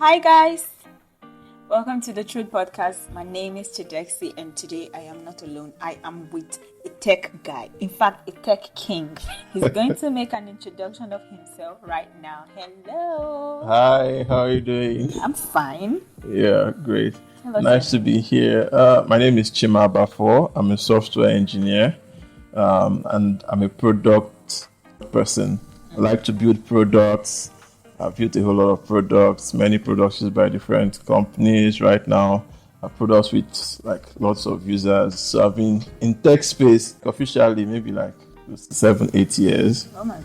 Hi guys, welcome to the Truth Podcast. My name is Chidexi and today I am not alone. I am with a tech guy, in fact a tech king. He's going to make an introduction of himself right now. Hello. Hi, how are you doing? I'm fine. Yeah, great. Hello, Nice to be here. My name is Chima Bafo. I'm a software engineer and I'm a product person. I like to build products. I've built a whole lot of products, many products used by different companies right now. I have products with like lots of users. So I've been in tech space officially maybe like 7-8 years. Oh my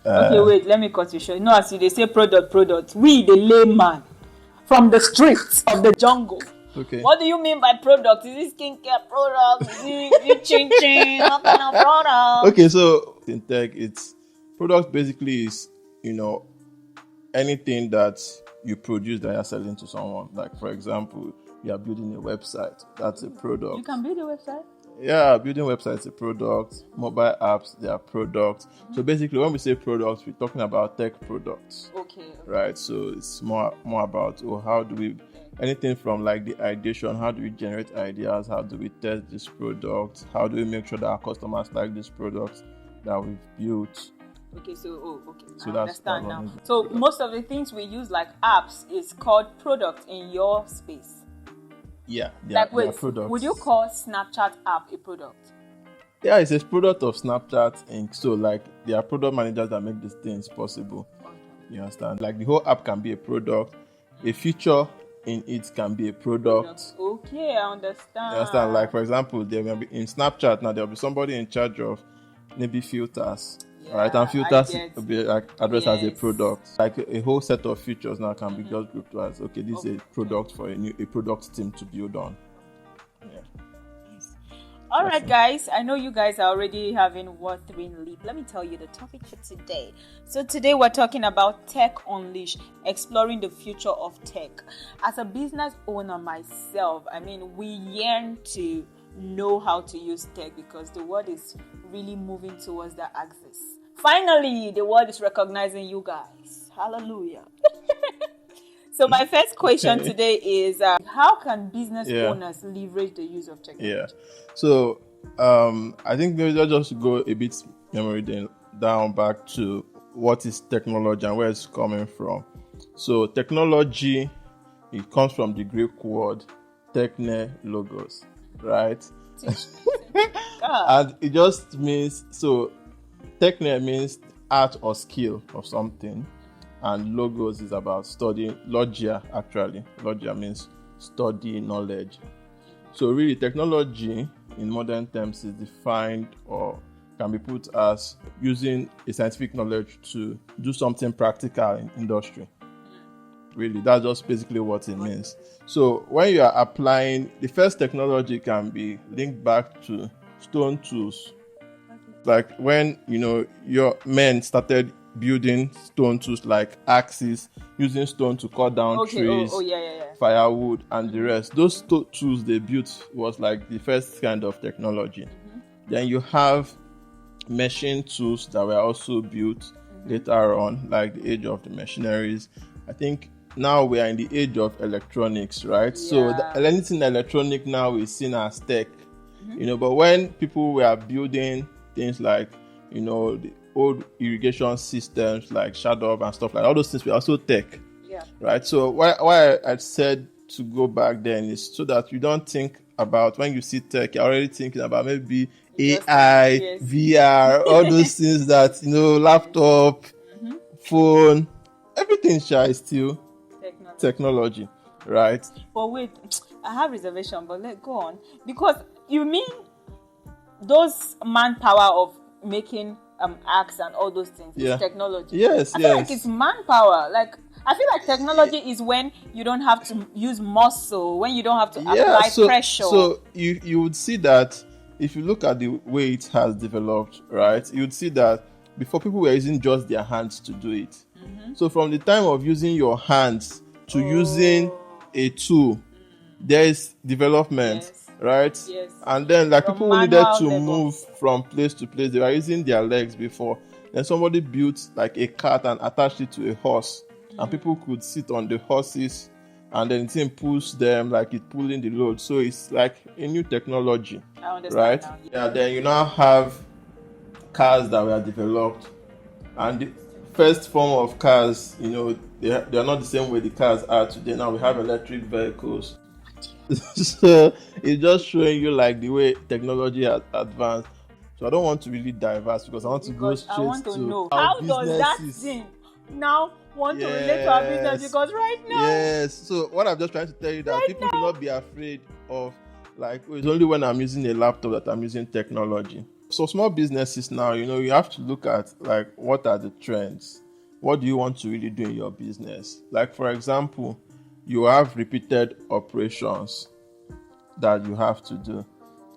god. Okay, wait, let me cut you short. As they say product. We, the layman from the streets of the jungle. Okay. What do you mean by product? Is it skincare product? Is it chin-chin? What kind of product? Okay, so in tech, product basically is, anything that you produce that you're selling to someone. Like, for example, you are building a website. That's a product. You can build a website? Yeah, building websites is a product. Mobile apps, they are products. Mm-hmm. So basically, when we say products, we're talking about tech products. Okay. Right? So it's more about, how do we... Anything from like the ideation, how do we generate ideas? How do we test this product? How do we make sure that our customers like this product that we've built? Okay, so So I understand now. So most of the things we use like apps is called product in your space. Yeah, they are products. Would you call Snapchat app a product? Yeah, it's a product of Snapchat Inc. So like there are product managers that make these things possible. Okay. You understand? Like the whole app can be a product. A feature in it can be a product. Okay, I understand. You understand? Like for example, there will be in Snapchat now there will be somebody in charge of maybe filters. Yeah, right, and filters will be like addressed as a product. Like a whole set of features now can be just grouped as this is a product for a product team to build on. Yeah. Yes. All right, guys. I know you guys are already having watering leap. Let me tell you the topic for today. So today we're talking about Tech Unleashed, exploring the future of tech. As a business owner myself, we yearn to know how to use tech because the world is really moving towards that axis. Finally, the world is recognizing you guys. Hallelujah. So my first question today is how can business owners leverage the use of technology? Yeah. So I think maybe I'll just go a bit memory down back to what is technology and where it's coming from. So technology, it comes from the Greek word techne logos, right? And it just means, so techne means art or skill of something, and logos is about studying. Logia, actually. Logia means study, knowledge. So really, technology in modern terms is defined or can be put as using a scientific knowledge to do something practical in industry. Really, that's just basically what it means. So when you are applying, the first technology can be linked back to stone tools. Like when, your men started building stone tools like axes, using stone to cut down trees, firewood, and the rest. Those tools they built was like the first kind of technology. Mm-hmm. Then you have machine tools that were also built later on, like the age of the machineries. I think now we are in the age of electronics, right? Yeah. So anything electronic now is seen as tech. Mm-hmm. But when people were building things like, the old irrigation systems like Shadow and stuff like that, all those things were also tech. Yeah. Right? So why I said to go back then is so that you don't think about when you see tech, you're already thinking about maybe AI, VR, all those things that, laptop, phone, everything is still technology, right? But wait, I have reservation, but let's go on. Because you mean those manpower of making apps and all those things is technology? Yes, I feel like it's manpower. Like I feel like technology is when you don't have to use muscle, when you don't have to apply pressure. So you would see that if you look at the way it has developed, right? You would see that before people were using just their hands to do it. Mm-hmm. So from the time of using your hands to using a tool, there is development, right? Yes. And then people who needed to move from place to place, they were using their legs before. Then somebody built like a cart and attached it to a horse. and people could sit on the horses, and then the thing pulls them like it's pulling the load. So it's like a new technology, I understand right? now. Yeah. Then you now have cars that were developed, and the first form of cars, they are not the same way the cars are today. Now we have electric vehicles. So it's just showing you like the way technology has advanced. So I don't want to really diverse because I want to go Because straight I want to know our how does that businesses. thing now want to relate to our business, Yes. because right now Yes. So what I'm just trying to tell you that people should not be afraid of like, oh, it's only when I'm using a laptop that I'm using technology. So small businesses now, you have to look at like what are the trends? What do you want to really do in your business? Like for example, you have repeated operations that you have to do,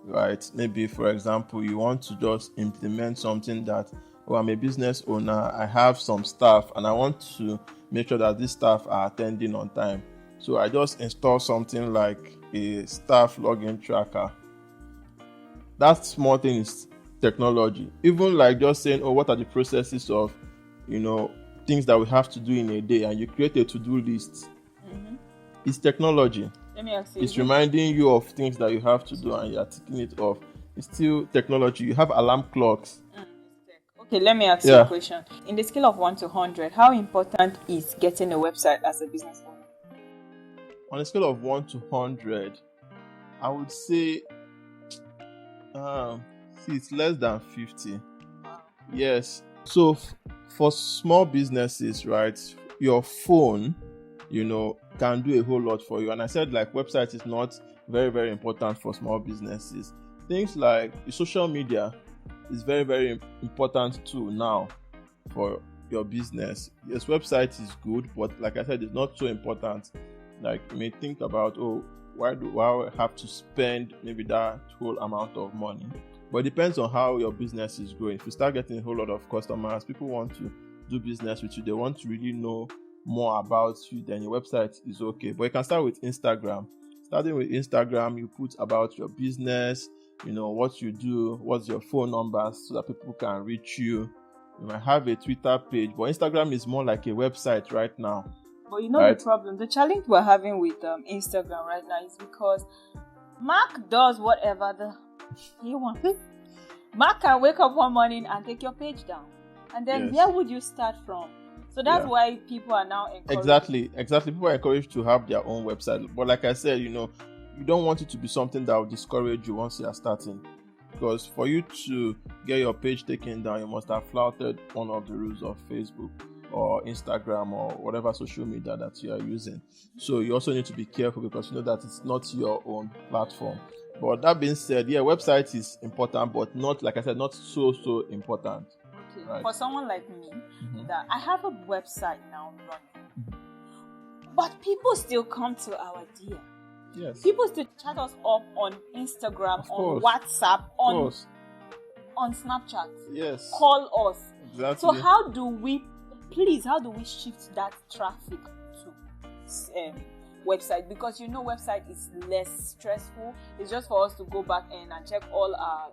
right? Maybe for example, you want to just implement something that, oh, I'm a business owner, I have some staff and I want to make sure that these staff are attending on time. So I just install something like a staff login tracker. That small thing is technology. Even like just saying, oh, what are the processes of, things that we have to do in a day, and you create a to-do list. It's technology. let me ask you, It's reminding you of things that you have to do and you're ticking it off. It's still technology. You have alarm clocks. okay, let me ask you a question. In the scale of 1 to 100, how important is getting a website as a business owner? On a scale of 1 to 100, I would say it's less than 50. Yes. So for small businesses, right, your phone, can do a whole lot for you. And I said like website is not very, very important for small businesses. Things like social media is very, very important too now for your business. Yes, website is good, but like I said, it's not so important. Like you may think about, oh, why do I have to spend maybe that whole amount of money? But it depends on how your business is growing. If you start getting a whole lot of customers, people want to do business with you, they want to really know more about you, then your website is okay. But you can start with Instagram. Starting with Instagram, you put about your business, what you do, what's your phone number, so that people can reach you. You might have a Twitter page, but Instagram is more like a website right now. But the problem, the challenge we're having with Instagram right now is because Mark does whatever he wants. Mark can wake up one morning and take your page down, and then where would you start from? So that's why people are now encouraged. Exactly. People are encouraged to have their own website. But like I said, you don't want it to be something that will discourage you once you are starting. Because for you to get your page taken down, you must have flouted one of the rules of Facebook or Instagram or whatever social media that you are using. So you also need to be careful because you know that it's not your own platform. But that being said, website is important, but not, like I said, not so important. Right. For someone like me, that I have a website now running, but people still come to our DM. Yes. People still chat us up on Instagram, on WhatsApp, on Snapchat. Yes. Call us. Exactly. So how do we shift that traffic to website? Because website is less stressful. It's just for us to go back in and check all our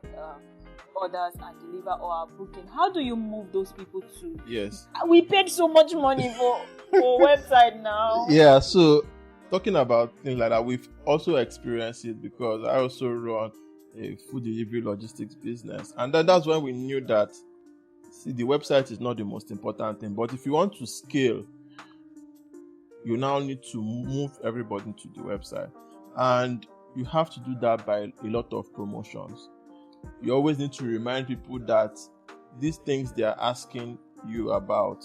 orders and deliver our booking. How do you move those people to? Yes. We paid so much money for website now. Yeah, so talking about things like that, we've also experienced it because I also run a food delivery logistics business. And then that's when we knew that, the website is not the most important thing. But if you want to scale, you now need to move everybody to the website. And you have to do that by a lot of promotions. You always need to remind people that these things they are asking you about,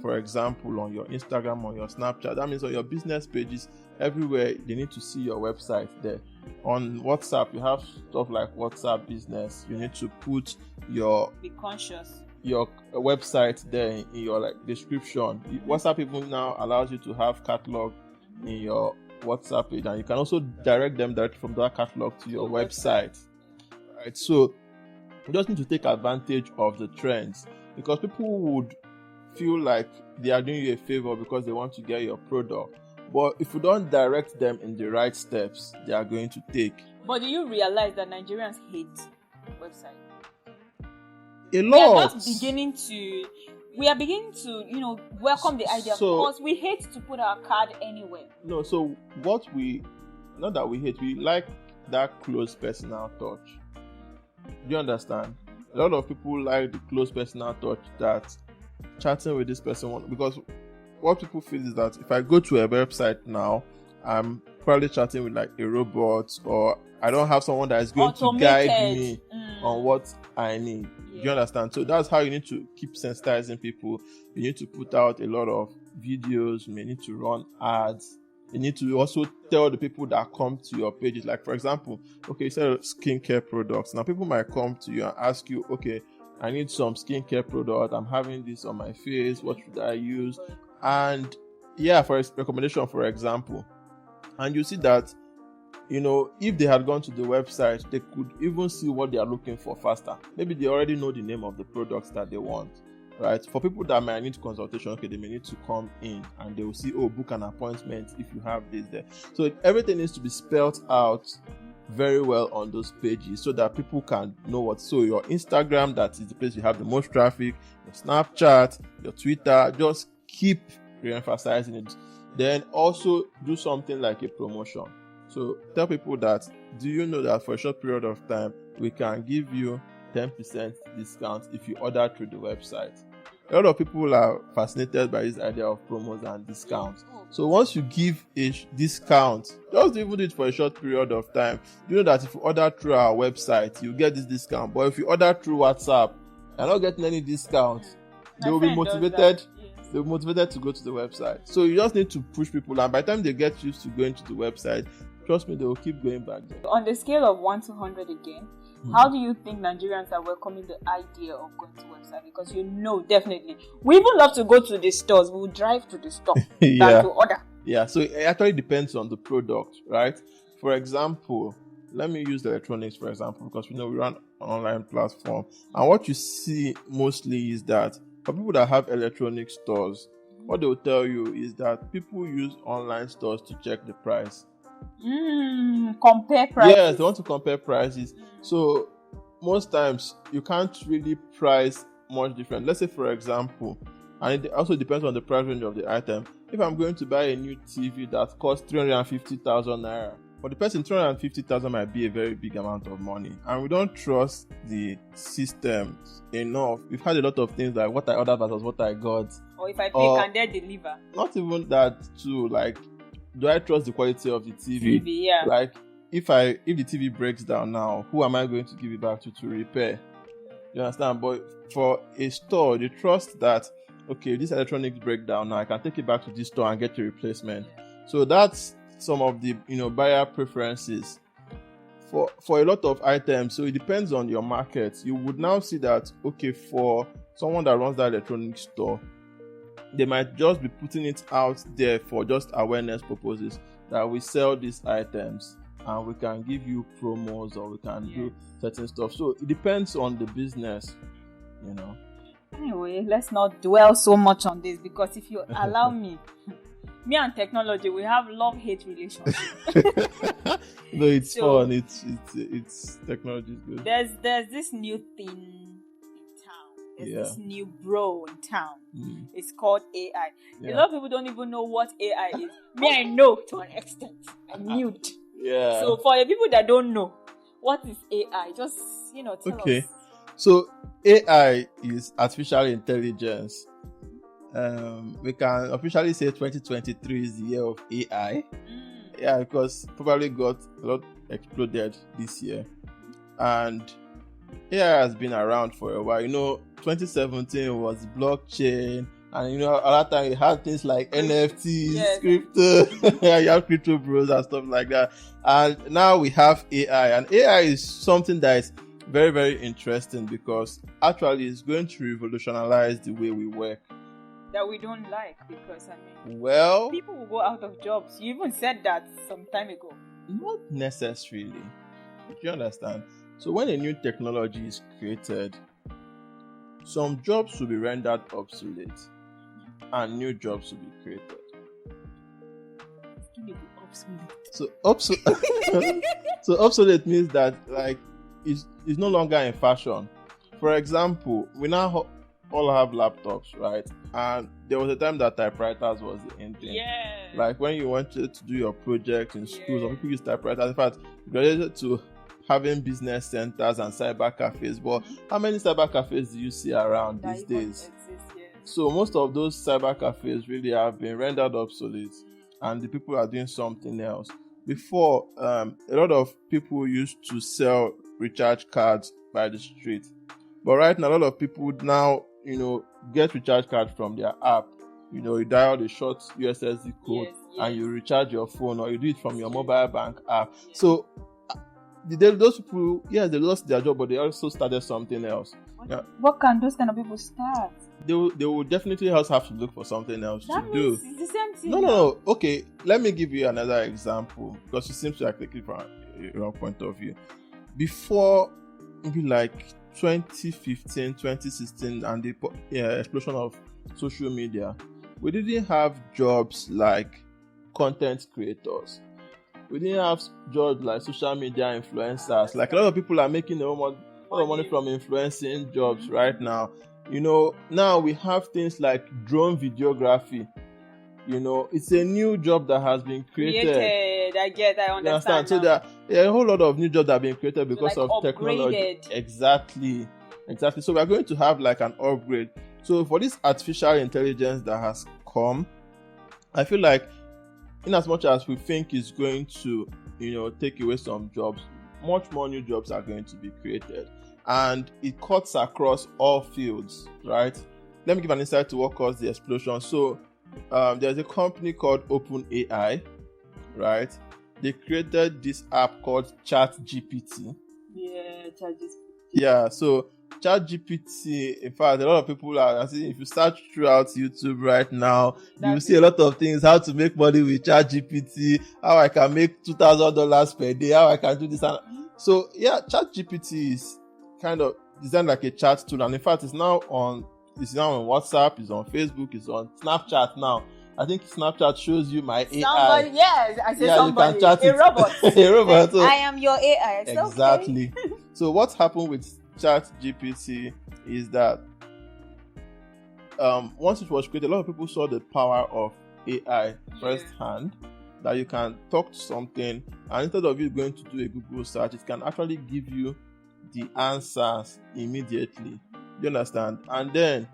for example, on your Instagram, on your Snapchat, that means on your business pages, everywhere, they need to see your website there. On WhatsApp, you have stuff like WhatsApp Business. You need to put be conscious. Your website there in your description. WhatsApp even now allows you to have catalog in your WhatsApp page, and you can also direct them directly from that catalog to your website. Right, so you just need to take advantage of the trends, because people would feel like they are doing you a favor because they want to get your product. But if you don't direct them in the right steps, they are going to take. But do you realize that Nigerians hate websites? A lot. They are just beginning to, we are beginning to, welcome the idea, because we hate to put our card anywhere. No, so not that we hate, we like that close personal touch. Do you understand? A lot of people like the close personal touch that chatting with this person because what people feel is that if I go to a website now, I'm probably chatting with like a robot, or I don't have someone that is going to guide me on what I need. Yeah. You understand? So that's how you need to keep sensitizing people. You need to put out a lot of videos. You may need to run ads. You need to also tell the people that come to your pages. Like, for example, okay, you sell skincare products. Now, people might come to you and ask you, okay, I need some skincare product. I'm having this on my face. What should I use? And yeah, for a recommendation, for example. And you see that, if they had gone to the website, they could even see what they are looking for faster. Maybe they already know the name of the products that they want. Right? For people that might need consultation, okay, they may need to come in and they will see, book an appointment if you have this there. So everything needs to be spelled out very well on those pages so that people can know what. So your Instagram, that is the place you have the most traffic, your Snapchat, your Twitter, just keep re-emphasizing it. Then also do something like a promotion. So tell people that, do you know that for a short period of time, we can give you 10% discount if you order through the website. A lot of people are fascinated by this idea of promos and discounts. So once you give a discount, just even do it for a short period of time. You know that if you order through our website, you get this discount. But if you order through WhatsApp, you're not getting any discount. They will be motivated. They'll be motivated to go to the website. So you just need to push people, and by the time they get used to going to the website, trust me, they will keep going back there. On the scale of 1 to 100 again, how do you think Nigerians are welcoming the idea of going to website? Because definitely, we even love to go to the stores. We will drive to the store than to order. Yeah, so it actually depends on the product, right? For example, let me use the electronics, for example, because we run an online platform. And what you see mostly is that for people that have electronic stores, what they will tell you is that people use online stores to check the price. Compare prices. Yes, they want to compare prices. So most times you can't really price much different. Let's say, for example, and it also depends on the price range of the item. If I'm going to buy a new TV that costs 350,000 naira, for the person, 350,000 might be a very big amount of money, and we don't trust the system enough. We've had a lot of things like what I ordered versus what I got, or if I pay, can they deliver? Not even that too. Like, do I trust the quality of the TV? Yeah. Like, if the TV breaks down now, who am I going to give it back to repair? You understand? But for a store, they trust that, okay, this electronics break down now, I can take it back to this store and get a replacement. So that's some of the buyer preferences for a lot of items. So it depends on your market. You would now see that, okay, for someone that runs that electronics store, they might just be putting it out there for just awareness purposes that we sell these items and we can give you promos, or we can do certain stuff. So it depends on the business, Anyway, let's not dwell so much on this, because if you allow me and technology, we have love-hate relationship. No, it's fun. It's technology is good. There's this new thing in town. There's this new bro in town. It's called AI. A lot of people don't even know what AI is. Me, I know to an extent. I knew it. Yeah. So for the people that don't know, what is AI? Just tell us. So AI is artificial intelligence. We can officially say 2023 is the year of AI. Yeah, because probably got a lot exploded this year, and AI has been around for a while. 2017 was blockchain, and a lot of time you had things like NFTs, crypto, you have crypto bros and stuff like that. And now we have AI, and AI is something that is very, very interesting, because actually it's going to revolutionize the way we work. That we don't like, because people will go out of jobs. You even said that some time ago. Not necessarily. Do you understand? So when a new technology is created, some jobs will be rendered obsolete and new jobs will be created. So obsolete means that it's no longer in fashion. For example, we now all have laptops, right? And there was a time that typewriters was the end thing. Yeah. Like when you wanted to do your project in school, some Yeah. people use typewriters. In fact, graduated to having business centers and cyber cafes. But how many cyber cafes do you see around That these even days? exists, yes. So most of those cyber cafes really have been rendered obsolete, and the people are doing something else. Before, a lot of people used to sell recharge cards by the street, but right now a lot of people now, get recharge cards from their app. You dial the short USSD code, Yes, and yes. you recharge your phone, or you do it from your mobile bank app. Yeah. So those people, yes, they lost their job, but they also started something else. Yeah. What can those kind of people start? They will definitely also have to look for something else to That do. means it's the same thing. No. Okay, let me give you another example, because it seems like taking from your point of view. Before maybe like 2015, 2016, and the explosion of social media, we didn't have jobs like content creators. We didn't have jobs like social media influencers. Like a lot of people are making a lot of money from influencing jobs right now. Now we have things like drone videography. It's a new job that has been created. I understand. So there are a whole lot of new jobs that have been created because like of technology. upgraded. Exactly. So we are going to have like an upgrade. So for this artificial intelligence that has come, I feel like in as much as we think it's going to, take away some jobs, much more new jobs are going to be created. And it cuts across all fields, right? Let me give an insight to what caused the explosion. So there's a company called OpenAI, right? They created this app called ChatGPT. Yeah, ChatGPT. Yeah, so ChatGPT, in fact, a lot of people are saying if you search throughout YouTube right now, you will see a lot of things, how to make money with ChatGPT, how I can make $2,000 per day, how I can do this. So yeah, ChatGPT is kind of designed like a chat tool, and in fact it's now on WhatsApp, it's on Facebook, it's on Snapchat now. I think Snapchat shows you my AI. Somebody, yes, I said somebody. You can chat a robot. a robot. So I am your AI. It's exactly. Okay. So what's happened with ChatGPT is that once it was created, a lot of people saw the power of AI firsthand. That you can talk to something, and instead of you going to do a Google search, it can actually give you the answers immediately. You understand? And then,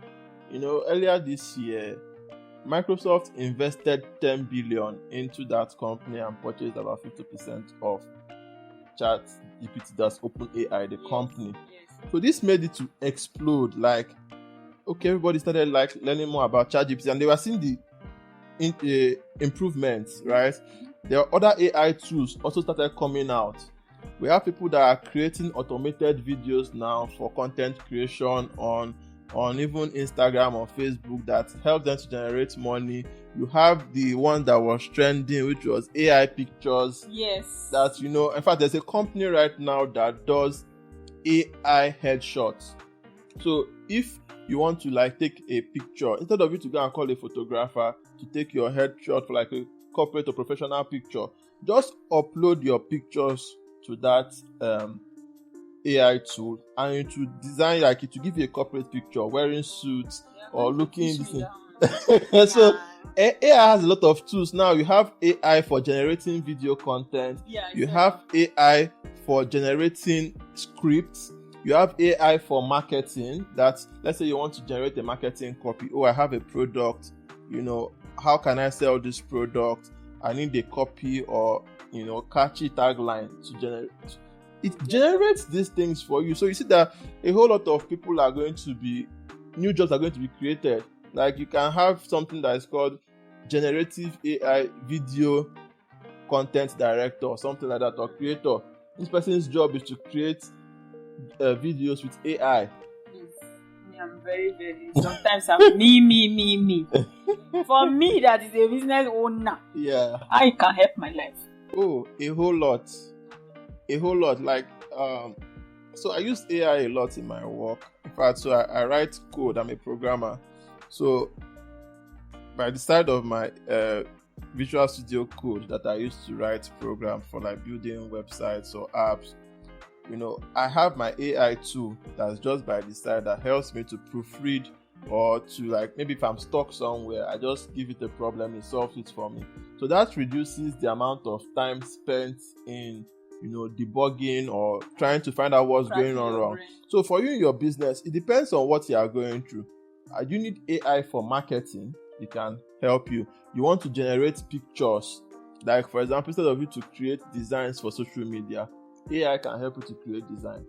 earlier this year, Microsoft invested $10 billion into that company and purchased about 50% of ChatGPT, that's OpenAI, the company. Yes. So this made it to explode. Like, okay, everybody started like learning more about ChatGPT, and they were seeing the improvements, right? There are other AI tools also started coming out. We have people that are creating automated videos now for content creation on even Instagram or Facebook that help them to generate money. You have the one that was trending, which was AI pictures. Yes. That, in fact, there's a company right now that does AI headshots. So if you want to like take a picture, instead of you to go and call a photographer to take your headshot for like a corporate or professional picture, just upload your pictures to that AI tool, and it will design like it will give you a corporate picture wearing suits or looking this. So AI has a lot of tools now. You have AI for generating video content. You have AI for generating scripts. You have AI for marketing. That, let's say you want to generate a marketing copy. Oh, I have a product. How can I sell this product? I need a copy or catchy tagline to generate. It generates these things for you. So you see that a whole lot of people are going to be, new jobs are going to be created. Like you can have something that is called generative AI video content director or something like that, or creator. This person's job is to create videos with AI. I'm very, very. Sometimes I'm me. For me, that is a business owner. Yeah. I can help my life. Oh, a whole lot. Like, so I use AI a lot in my work. In fact, so I write code. I'm a programmer. So by the side of my Visual Studio Code that I used to write programs for, like building websites or apps, I have my AI tool that's just by the side that helps me to proofread or to like maybe if I'm stuck somewhere, I just give it a problem, it solves it for me. So that reduces the amount of time spent in debugging or trying to find out what's going on wrong. So for you in your business, it depends on what you are going through. You need AI for marketing, it can help you. You want to generate pictures, like for example, instead of you to create designs for social media, AI can help you to create design.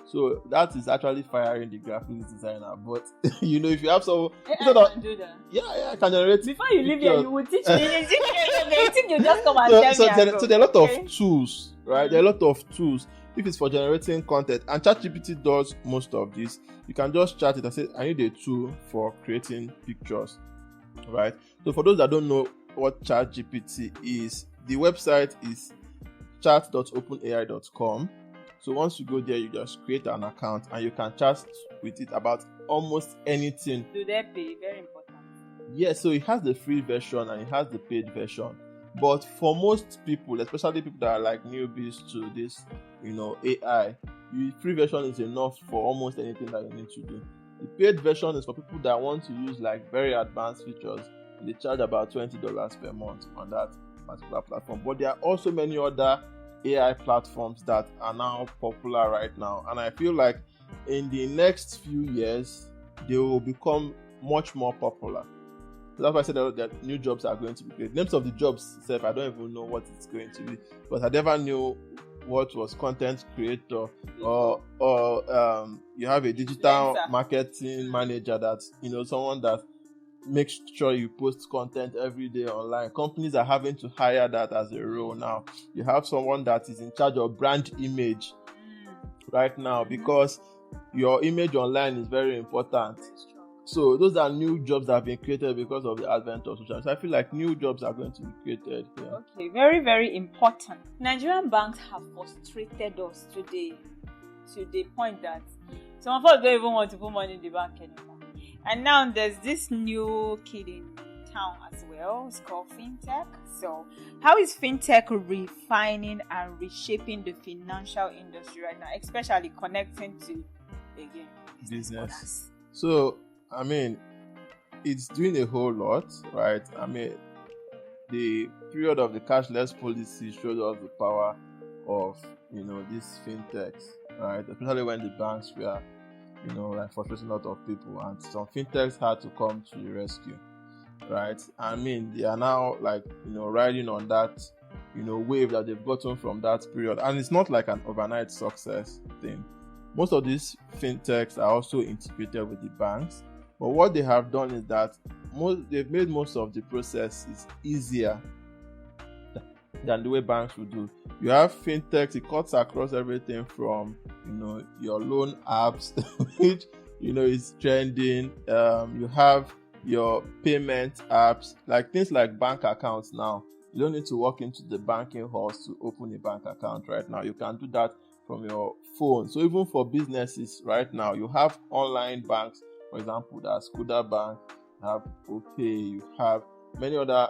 So that is actually firing the graphics designer. But if you have some, can do that. Yeah, I can generate. Before you leave here, you will teach me. You think you just come and tell me. So there are a lot of tools, right? There are a lot of tools. If it's for generating content, and ChatGPT does most of this, you can just chat it and say, I need a tool for creating pictures, right? So for those that don't know what ChatGPT is, the website is chat.openai.com. So once you go there, you just create an account and you can chat with it about almost anything. Do they pay? Very important. Yes, so it has the free version and it has the paid version. But for most people, especially people that are like newbies to this, AI, the free version is enough for almost anything that you need to do. The paid version is for people that want to use like very advanced features. They charge about $20 per month on that particular platform. But there are also many other AI platforms that are now popular right now, and I feel like in the next few years they will become much more popular. So that's why I said that new jobs are going to be created. Names of the jobs itself, I don't even know what it's going to be, but I never knew what was content creator or you have a digital marketing manager that someone that make sure you post content every day online. Companies are having to hire that as a role now. You have someone that is in charge of brand image right now, because your image online is very important. So those are new jobs that have been created because of the advent of social. So I feel like new jobs are going to be created here. Okay, very, very important. Nigerian banks have frustrated us today to the point that some of us don't even want to put money in the bank anymore. And now there's this new kid in town as well. It's called FinTech. So how is FinTech refining and reshaping the financial industry right now, especially connecting to, again, business? So, it's doing a whole lot, right? The period of the cashless policy showed us the power of, these FinTechs, right? Especially when the banks were frustrating a lot of people, and some fintechs had to come to the rescue, right? They are now riding on that wave that they've gotten from that period, and it's not like an overnight success thing. Most of these fintechs are also integrated with the banks, but what they have done is that they've made most of the processes easier than the way banks would do. You have fintechs, it cuts across everything from your loan apps, which is trending. You have your payment apps, like things like bank accounts now. You don't need to walk into the banking halls to open a bank account right now. You can do that from your phone. So even for businesses right now, you have online banks. For example, there's Kuda Bank, you have OPay, you have many other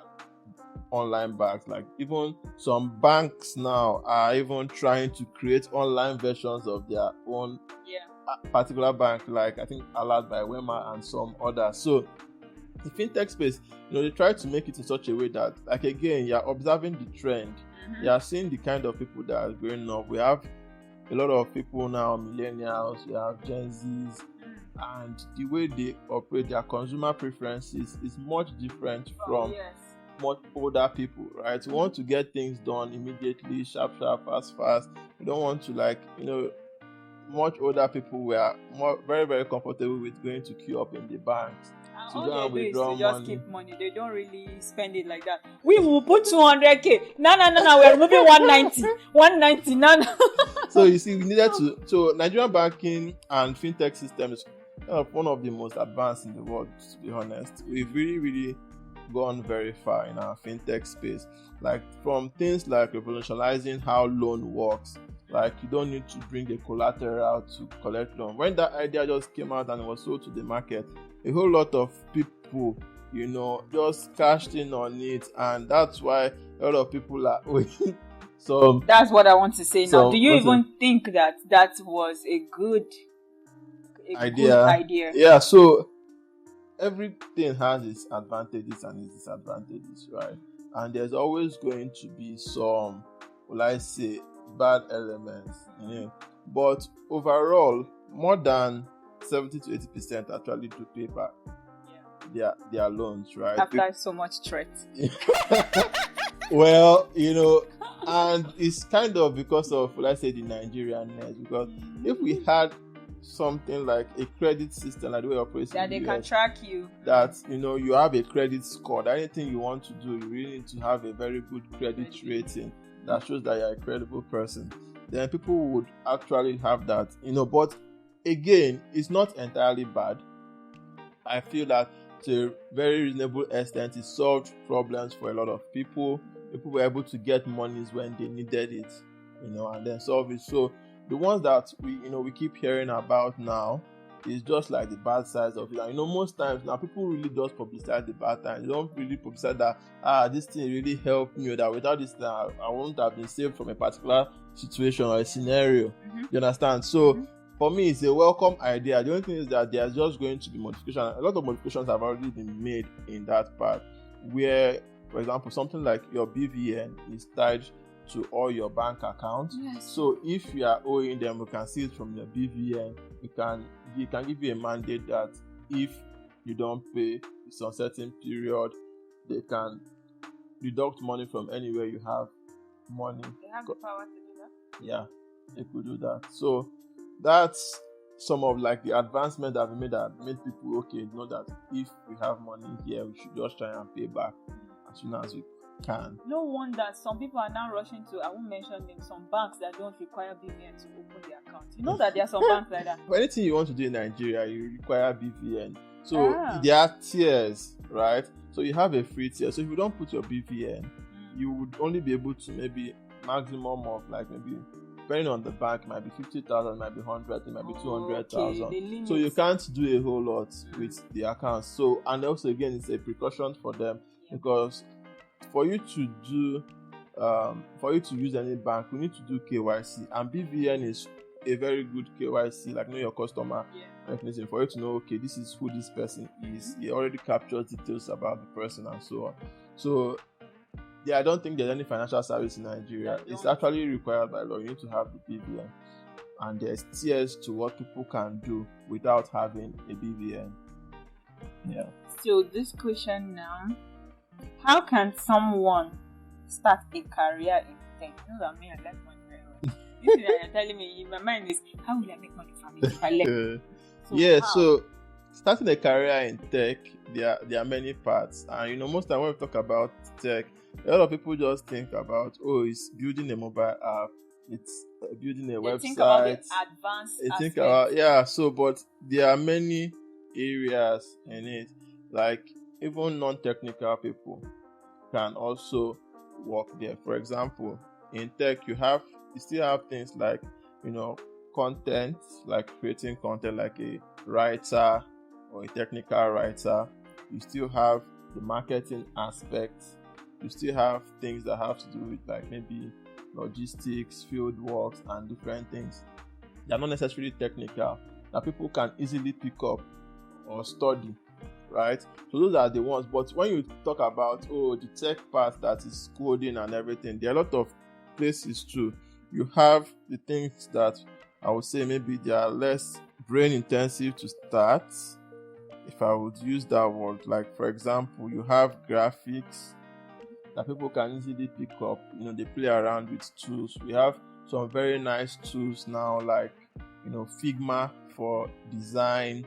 online banks. Like even some banks now are even trying to create online versions of their own particular bank, like I think Alert by Wema and some others. So the fintech space, they try to make it in such a way that, like, again, you're observing the trend. You're seeing the kind of people that are growing up. We have a lot of people now, millennials, we have Gen Zs, and the way they operate, their consumer preferences is much different from much older people, right? We want to get things done immediately, sharp, fast. We don't want to, much older people were very, very comfortable with going to queue up in the banks. So all they do is to just keep money. They don't really spend it like that. We will put 200k. No. We're removing 190. No. So you see, we needed to. So Nigerian banking and fintech system is one of the most advanced in the world. To be honest, we've really gone very far in our fintech space. Like from things like revolutionizing how loan works. Like you don't need to bring a collateral to collect loan. When that idea just came out and was sold to the market, a whole lot of people, just cashed in on it, and that's why a lot of people are owing. So that's what I want to say now. Do you even think that was a good idea? Yeah. So everything has its advantages and its disadvantages, right? And there's always going to be some, will I say, bad elements in it. But overall, more than 70 to 80% actually do pay back their loans, right? After so much threat. Well, and it's kind of because of, let's say, the Nigerianness. Because if we had something like a credit system, like the way it operates that they can track you, that you have a credit score, that anything you want to do, you really need to have a very good credit rating that shows that you're a credible person, then people would actually have that. But again, it's not entirely bad. I feel that to a very reasonable extent it solved problems for a lot of people. People were able to get monies when they needed it, and then solve it. So the ones that we keep hearing about now is just like the bad sides of it. And most times now people really just publicize the bad times. They don't really publicize that this thing really helped me, or that without this thing I wouldn't have been saved from a particular situation or a scenario. You understand? So for me, it's a welcome idea. The only thing is that there's just going to be modification. A lot of modifications have already been made in that part, where, for example, something like your BVN is tied to all your bank accounts. Yes. So if you are owing them, you can see it from your BVN. It can give you a mandate that if you don't pay some certain period, they can deduct money from anywhere you have money. They have the power to do that. Yeah, they could do that. So that's some of like the advancement that we made that made people know that if we have money here, we should just try and pay back as soon as we can. No wonder some people are now rushing to, I won't mention them, some banks that don't require BVN to open their account. You know that there are some banks like that. For anything you want to do in Nigeria, you require BVN. So there are tiers, right? So you have a free tier. So if you don't put your BVN, you would only be able to maybe maximum of like maybe, depending on the bank, it might be 50,000, it might be 100, it might be 200,000. Okay, so you can't do a whole lot with the account. So, and also again, it's a precaution for them, because for you to use any bank, we need to do KYC, and BVN is a very good KYC, like know your customer mechanism, for you to know, okay, this is who this person is. It already captures details about the person and so on. So I don't think there's any financial service in Nigeria. It's actually required by law. You need to have the BVN, and there's tiers to what people can do without having a BVN. Yeah. So this question now: how can someone start a career in tech? You know that I like money very well. This thing that you're telling me in my mind is, how will I make money from it if I left? So starting a career in tech, there are many parts, and most time when we talk about tech, a lot of people just think about, it's building a mobile app, it's building a website. Think about the advanced aspects. But there are many areas in it. Like even non-technical people can also work there. For example, in tech, you still have things like content, like creating content, like a writer or a technical writer. You still have the marketing aspect. You still have things that have to do with like maybe logistics, field works, and different things. They're not necessarily technical, that people can easily pick up or study, right? So those are the ones. But when you talk about the tech part that is coding and everything, there are a lot of places too. You have the things that I would say maybe they are less brain intensive to start, if I would use that word. Like for example, you have graphics that people can easily pick up. They play around with tools. We have some very nice tools now, like Figma for design,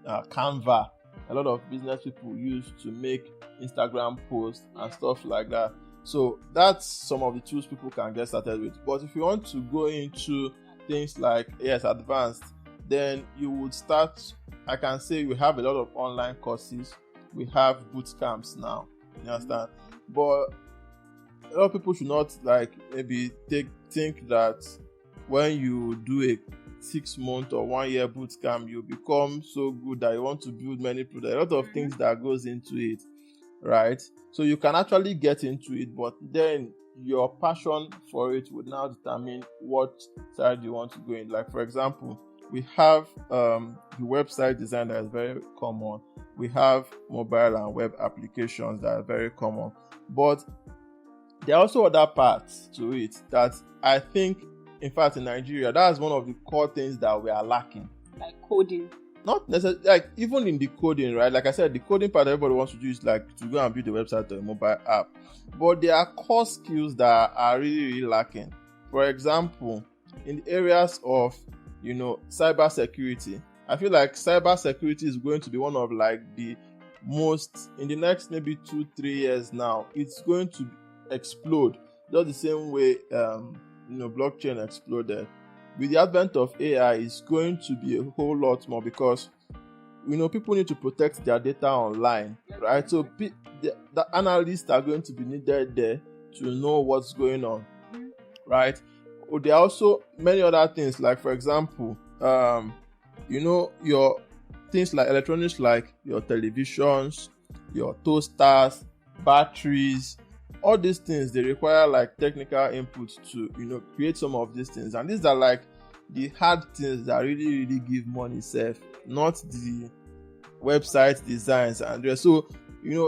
Canva. A lot of business people use to make Instagram posts and stuff like that. So that's some of the tools people can get started with. But if you want to go into things like advanced, then you would start. I can say we have a lot of online courses. We have boot camps now. You understand? But a lot of people should not maybe think that when you do a 6-month or 1-year boot camp, you become so good that you want to build many products. A lot of things that goes into it, right? So you can actually get into it, but then your passion for it would now determine what side you want to go in. Like for example, we have the website design that is very common. we have mobile and web applications that are very common. But there are also other parts to it that I think, in fact, in Nigeria, that's one of the core things that we are lacking. Like coding. Not necessarily, like even in the coding, right? Like I said, the coding part everybody wants to do is like to go and build a website or a mobile app. But there are core skills that are really, really lacking. For example, in the areas of, cyber security, I feel like cyber security is going to be one of like the most, in the next maybe 2-3 years now, it's going to explode just the same way blockchain exploded. With the advent of AI, it's going to be a whole lot more because people need to protect their data online, right? So the analysts are going to be needed there to know what's going on, right? There are also many other things, like for example, your things like electronics, like your televisions, your toasters, batteries. All these things, they require like technical input to create some of these things, and these are like the hard things that really, really give money self, not the website designs and rest. So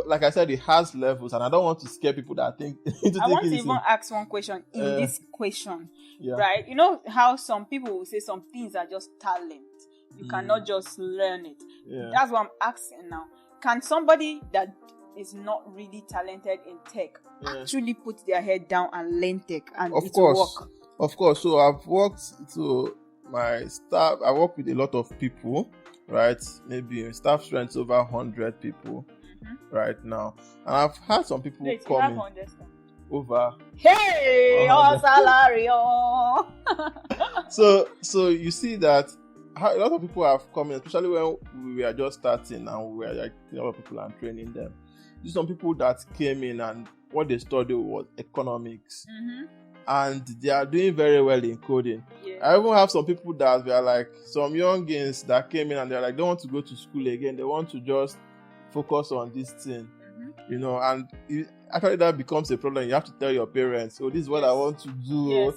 like I said, it has levels, and I don't want to scare people that think I want to even ask one question in this question, right? You know how some people will say some things are just talent, you cannot just learn it. That's what I'm asking now. Can somebody that is not really talented in tech actually put their head down and learn tech and it will work? Of course. So I've worked my staff. I work with a lot of people, right? Maybe staff strength over 100 people right now, and I've had some people come in over. Hey, your salary! So you see that a lot of people have come in, especially when we were just starting and we were like a lot of people are training them. There's some people that came in and what they studied was economics, and they are doing very well in coding. I even have some people that were like some youngins that came in and they're like, they don't want to go to school again, they want to just focus on this thing, and actually that becomes a problem. You have to tell your parents, this is what I want to do,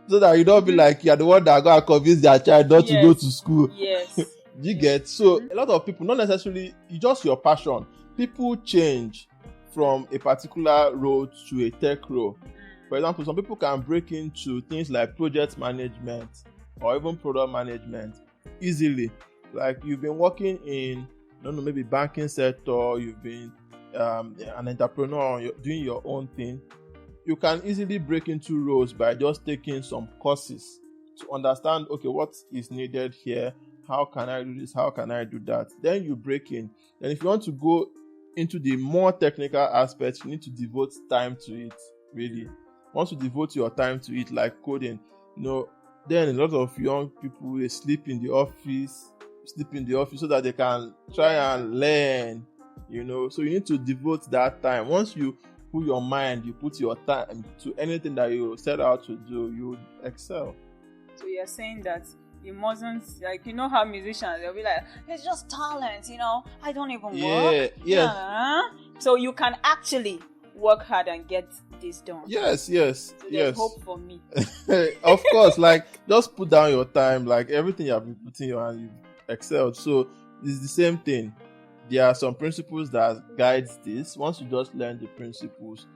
so that you don't be like you're the one that got to convince their child not to go to school. You get? So a lot of people, not necessarily, it's just your passion. People change from a particular role to a tech role. For example, some people can break into things like project management or even product management easily. Like you've been working in, maybe banking sector, you've been an entrepreneur, you're doing your own thing. You can easily break into roles by just taking some courses to understand, what is needed here, how can I do this, how can I do that. Then you break in. And if you want to go into the more technical aspects, you need to devote time to it, really. Once you devote your time to it, like coding, then a lot of young people will sleep in the office so that they can try and learn, So you need to devote that time. Once you put your mind, you put your time to anything that you set out to do, you excel. So you're saying that you mustn't, like, how musicians, they'll be like, it's just talent, I don't even work. So you can actually work hard and get this done. Yes. So there's hope for me. Of course, like, just put down your time, like everything you have been putting your hand, you've excelled. So it's the same thing. There are some principles that guides this. Once you just learn the principles,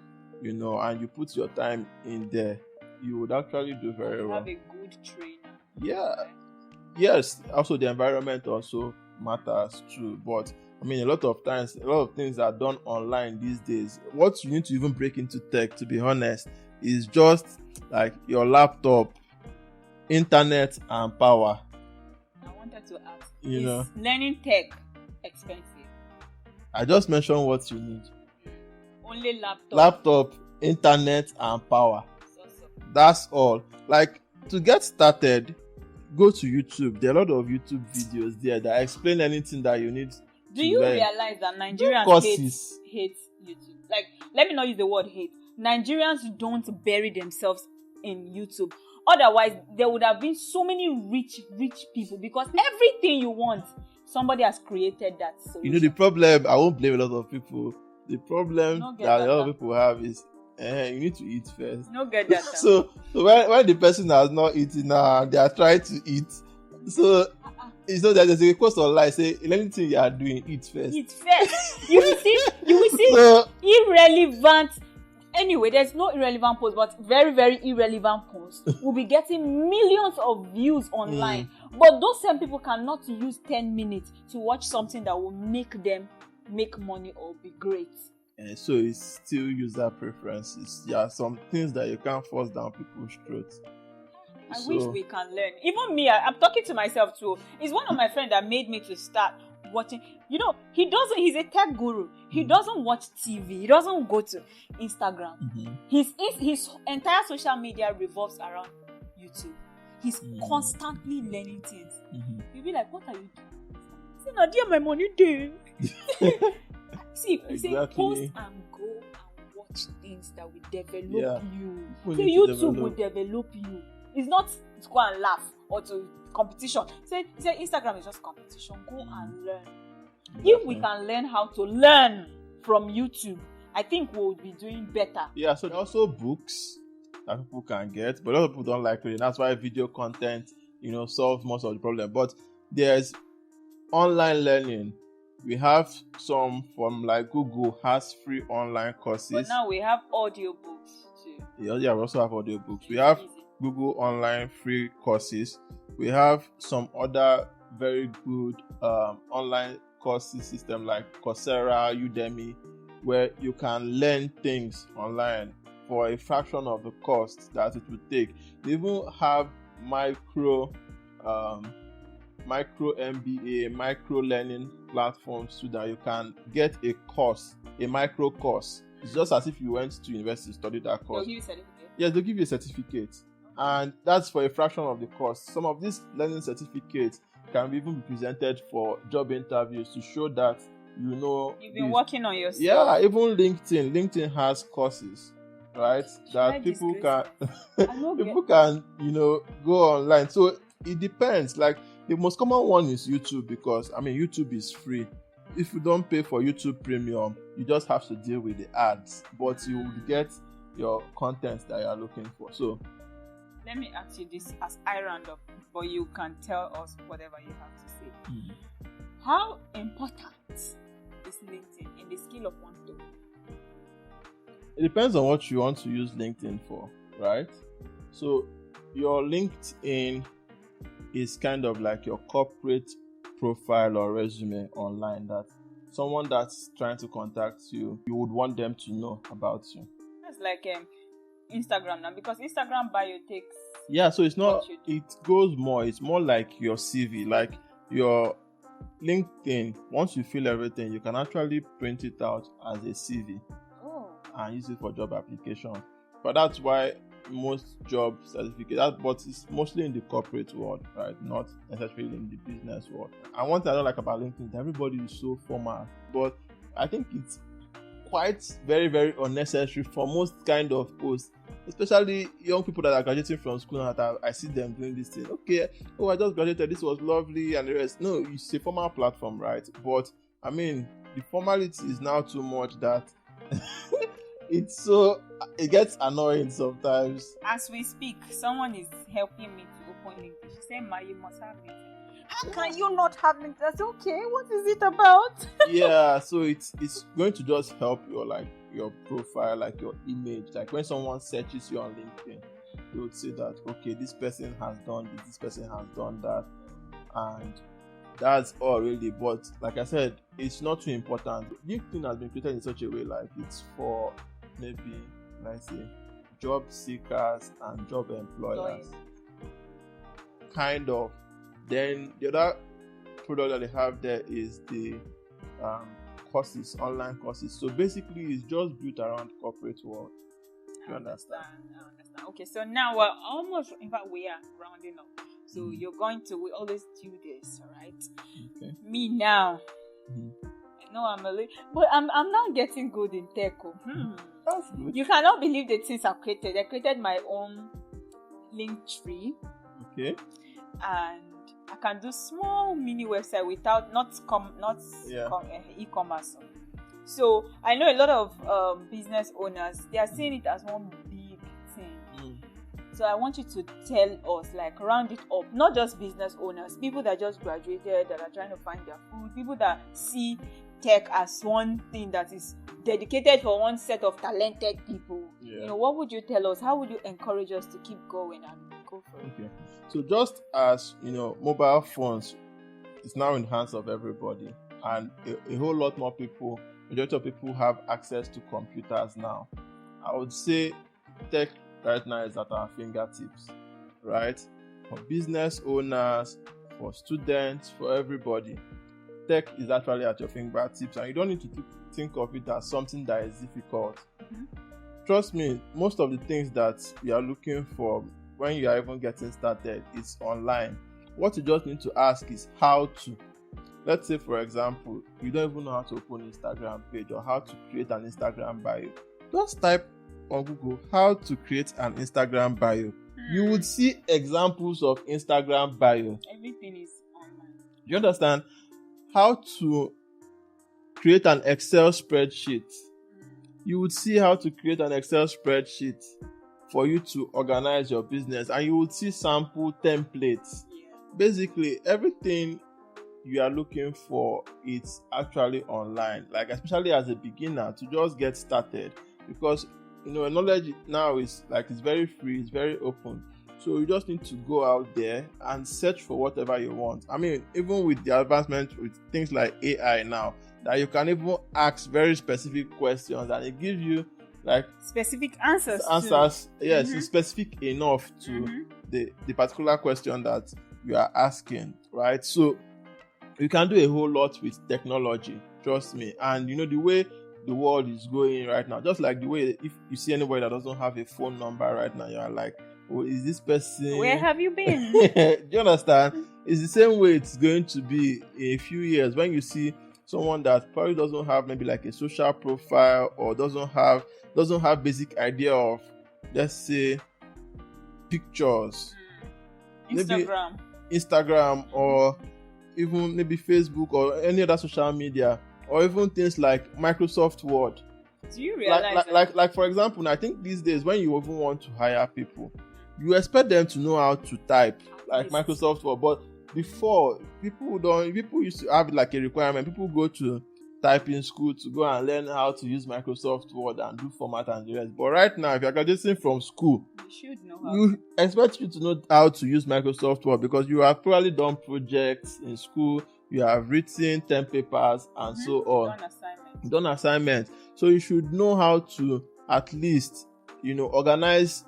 and you put your time in there, you would actually do very well. Have a good trainer. Yeah. Yes. Also, the environment also matters too. But a lot of times, a lot of things are done online these days. What you need to even break into tech, to be honest, is just like your laptop, internet, and power. I wanted to ask, is learning tech expensive? I just mentioned what you need. Only laptop, internet, and power. That's all. Like, to get started, go to YouTube. There are a lot of YouTube videos there that explain anything that you need. Do you realize that Nigerians hate YouTube? Like, let me not use the word hate. Nigerians don't bury themselves in YouTube. Otherwise, there would have been so many rich people, because everything you want, somebody has created that solution. The problem, I won't blame a lot of people. The problem that a lot of people have is you need to eat first. No get that. So when the person has not eaten, they are trying to eat. So It's not that there's a course online. Say in anything you are doing, eat first. Eat first. You will see So, irrelevant. Anyway, there's no irrelevant post, but very, very irrelevant posts will be getting millions of views online. But those same people cannot use 10 minutes to watch something that will make them make money or be great. So it's still user preferences. There are some things that you can't force down people's throats. I wish we can learn. Even me, I'm talking to myself too. It's one of my friends that made me to start watching. You know, he's a tech guru. He doesn't watch TV. He doesn't go to Instagram. His entire social media revolves around YouTube. He's constantly learning things. You'll be like, what are you doing? Say, Nadia, my money day. See, exactly. Post and go and watch things that will develop you. So YouTube will develop you. It's not to go and laugh or to competition. Say Instagram is just competition. Go and learn. If we can learn how to learn from YouTube, I think we'll be doing better. Yeah, so there are also books that people can get, but a lot of people don't like reading. That's why video content, solves most of the problem. But there's online learning. We have some from like Google has free online courses. But now we have audiobooks too. Yeah, we also have audiobooks. We have Google online free courses. We have some other very good online courses system like Coursera, Udemy, where you can learn things online for a fraction of the cost that it would take. They even have micro MBA, micro learning platforms so that you can get a course, a micro course. It's just as if you went to university to study that course. They'll give you a certificate? Yes, they'll give you a certificate. And that's for a fraction of the cost. Some of these learning certificates can even be presented for job interviews to show that you've been working on yourself. Yeah, even LinkedIn has courses, right? That people can go online. So it depends. Like the most common one is YouTube, because YouTube is free. If you don't pay for YouTube Premium, you just have to deal with the ads, but you will get your content that you are looking for. So let me ask you this as I round up, but you can tell us whatever you have to say. How important is LinkedIn in the scale of 1 to 1? It depends on what you want to use LinkedIn for, right? So your LinkedIn is kind of like your corporate profile or resume online, that someone that's trying to contact you, you would want them to know about you. That's like Instagram now, because Instagram bio takes. Yeah, so it's not. It goes more. It's more like your CV, like your LinkedIn. Once you fill everything, you can actually print it out as a CV and use it for job application. But that's why most job certificates, but it's mostly in the corporate world, right? Not necessarily in the business world. And one thing I don't like about LinkedIn, everybody is so formal, but I think it's quite very, very unnecessary for most kind of posts, especially young people that are graduating from school. And I see them doing this thing. Okay, I just graduated, this was lovely, and the rest. No, it's a formal platform, right? But the formality is now too much that it gets annoying sometimes. As we speak, someone is helping me to open LinkedIn. She said, "Ma, you must have LinkedIn." How can you not have LinkedIn? That's okay. What is it about? Yeah, so it's going to just help your profile, like your image. Like when someone searches you on LinkedIn, they would say that, okay, this person has done this person has done that, and that's all really. But like I said, it's not too important. LinkedIn has been created in such a way like it's for maybe, let's say, job seekers and job employers. Kind of. Then the other product that they have there is the courses, online courses. So basically, it's just built around corporate world. You understand? I understand. Okay, so now we're almost, in fact, we are rounding up. So we always do this, all right? Okay. Me now. I know but I'm now getting good in tech. That's good. You cannot believe the things I've created. I created my own link tree. Okay. And I can do small mini website without e-commerce. So I know a lot of business owners, they are seeing it as one big thing. So I want you to tell us, like, round it up, not just business owners, people that just graduated, that are trying to find their food, people that see tech as one thing that is dedicated for one set of talented people. What would you tell us? How would you encourage us to keep going and go for it? Okay. So just as mobile phones is now in the hands of everybody, and a whole lot more people, majority of people have access to computers now. I would say tech right now is at our fingertips, right? For business owners, for students, for everybody. Tech is actually at your fingertips, and you don't need to think of it as something that is difficult. Mm-hmm. Trust me, most of the things that you are looking for when you are even getting started is online. What you just need to ask is how to. Let's say, for example, you don't even know how to open an Instagram page or how to create an Instagram bio. Just type on Google how to create an Instagram bio. You would see examples of Instagram bio. Everything is online. You understand? How to create an Excel spreadsheet. You would see how to create an Excel spreadsheet for you to organize your business, and you would see sample templates. Basically, everything you are looking for, it's actually online, like especially as a beginner to just get started, because knowledge now is like, it's very free, it's very open. So you just need to go out there and search for whatever you want. I mean, even with the advancement with things like AI now, that you can even ask very specific questions and it gives you like specific answers. Yes, it's specific enough to the particular question that you are asking, right? So you can do a whole lot with technology, trust me. And the way the world is going right now, just like the way if you see anybody that doesn't have a phone number right now, you are like, oh, is this person, where have you been? Do you understand? It's the same way it's going to be in a few years when you see someone that probably doesn't have maybe like a social profile or doesn't have basic idea of, let's say, pictures, Instagram or even maybe Facebook or any other social media, or even things like Microsoft Word. Do you realize like for example, I think these days when you even want to hire people, you expect them to know how to type like Microsoft Word. But before, people used to have like a requirement. People go to typing school to go and learn how to use Microsoft Word and do format and the rest. But right now, if you're graduating from school, you should know how. You expect you to know how to use Microsoft Word because you have probably done projects in school, you have written 10 papers and so on. Done assignments. So you should know how to at least, organize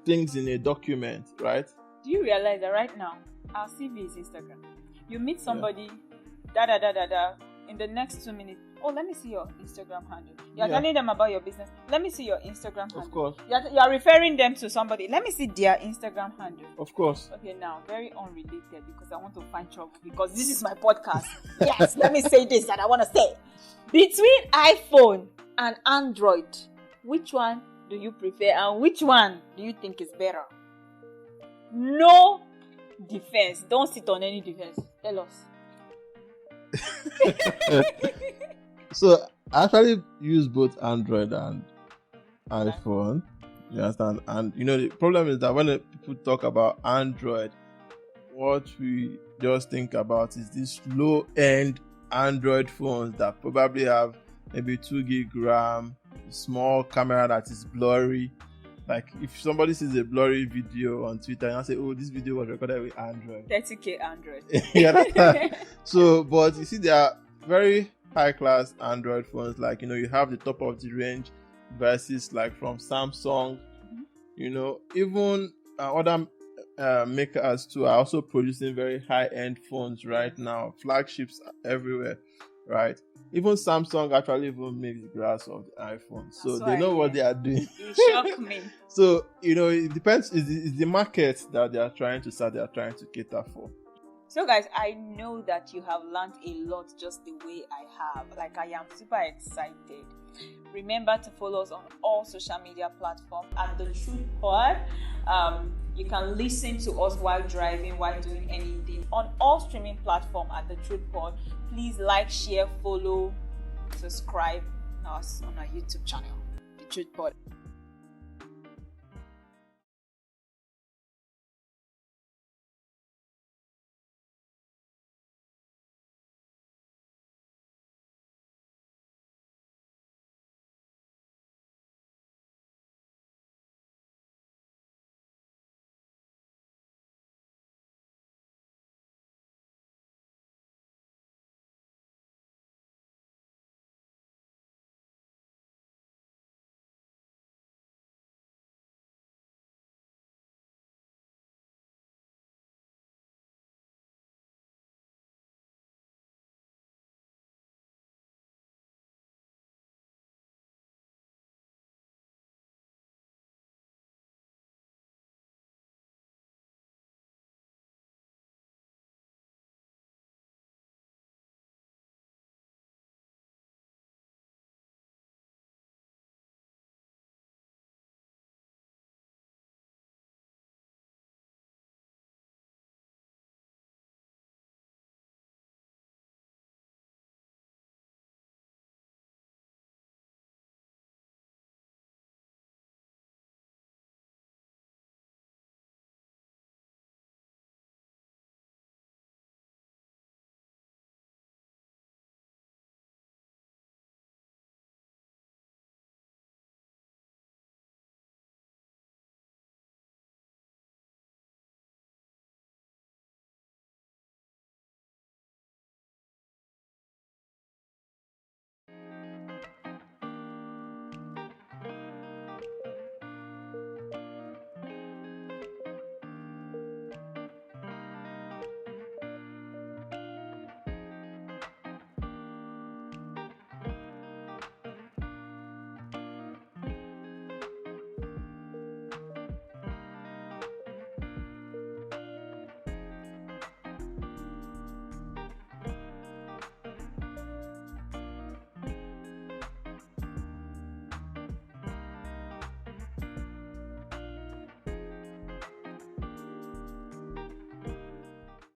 things in a document, right? Do you realize that right now our CV is Instagram? You meet somebody, in the next 2 minutes, oh, let me see your Instagram handle. You're telling them about your business. Let me see your Instagram handle. Of course. You're referring them to somebody. Let me see their Instagram handle. Of course. Okay, now, very unrelated because I want to find trouble because this is my podcast. Yes, let me say this that I want to say. Between iPhone and Android, which one do you prefer and which one do you think is better? No defense. Don't sit on any defense. Tell us. So I actually use both Android and iPhone. You understand? And the problem is that when people talk about Android, what we just think about is these low-end Android phones that probably have maybe 2 gig RAM, small camera that is blurry. Like if somebody sees a blurry video on Twitter and I say, oh, this video was recorded with Android. 30K Android. Yeah. So, but you see, there are very high-class Android phones. Like, you have the top of the range devices like from Samsung. Even other makers too are also producing very high-end phones right now. Flagships everywhere, right? Even Samsung actually even makes grass of the iPhone, so they know what they are doing. You shock me. So it depends. It's the market that they are trying to start. They are trying to cater for. So guys, I know that you have learned a lot just the way I have. Like, I am super excited. Remember to follow us on all social media platforms at The Truth Pod. You can listen to us while driving, while doing anything on all streaming platforms at The Truth Pod. Please like, share, follow, subscribe us on our YouTube channel, The Truth Pod.